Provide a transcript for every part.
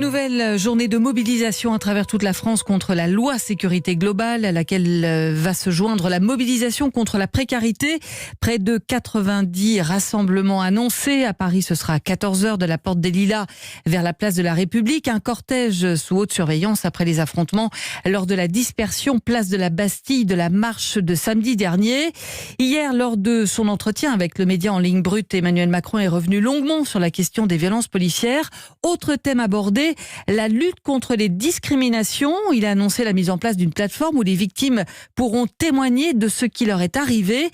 Nouvelle journée de mobilisation à travers toute la France contre la loi sécurité globale à laquelle va se joindre la mobilisation contre la précarité. Près de 90 rassemblements annoncés. À Paris, ce sera à 14h de la Porte des Lilas vers la place de la République. Un cortège sous haute surveillance après les affrontements lors de la dispersion place de la Bastille de la marche de samedi dernier. Hier, lors de son entretien avec le média en ligne brute, Emmanuel Macron est revenu longuement sur la question des violences policières. Autre thème abordé, la lutte contre les discriminations. Il a annoncé la mise en place d'une plateforme où les victimes pourront témoigner de ce qui leur est arrivé.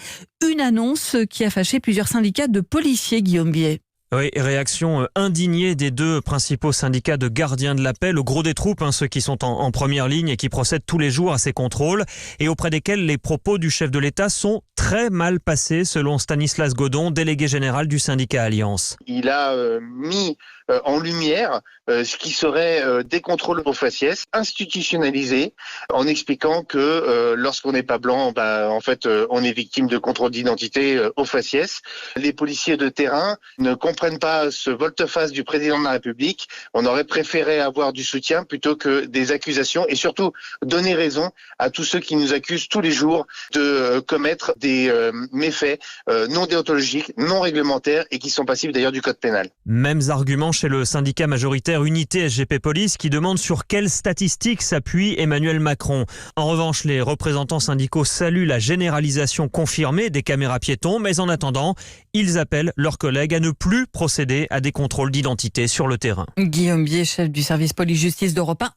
Une annonce qui a fâché plusieurs syndicats de policiers, Guillaume Biet. Oui, réaction indignée des deux principaux syndicats de gardiens de la paix, le gros des troupes, ceux qui sont en première ligne et qui procèdent tous les jours à ces contrôles et auprès desquels les propos du chef de l'État sont très mal passés, selon Stanislas Godon, délégué général du syndicat Alliance. Il a mis en lumière ce qui serait des contrôles au faciès institutionnalisés, en expliquant que lorsqu'on n'est pas blanc, en fait, on est victime de contrôles d'identité au faciès. Les policiers de terrain ne comprennent pas ce volte-face du président de la République. On aurait préféré avoir du soutien plutôt que des accusations et surtout donner raison à tous ceux qui nous accusent tous les jours de commettre des méfaits non déontologiques, non réglementaires et qui sont passibles d'ailleurs du code pénal. Mêmes arguments chez le syndicat majoritaire Unité SGP Police qui demande sur quelles statistiques s'appuie Emmanuel Macron. En revanche, les représentants syndicaux saluent la généralisation confirmée des caméras piétons, mais en attendant, ils appellent leurs collègues à ne plus procéder à des contrôles d'identité sur le terrain. Guillaume Biet, chef du service police-justice d'Europe 1.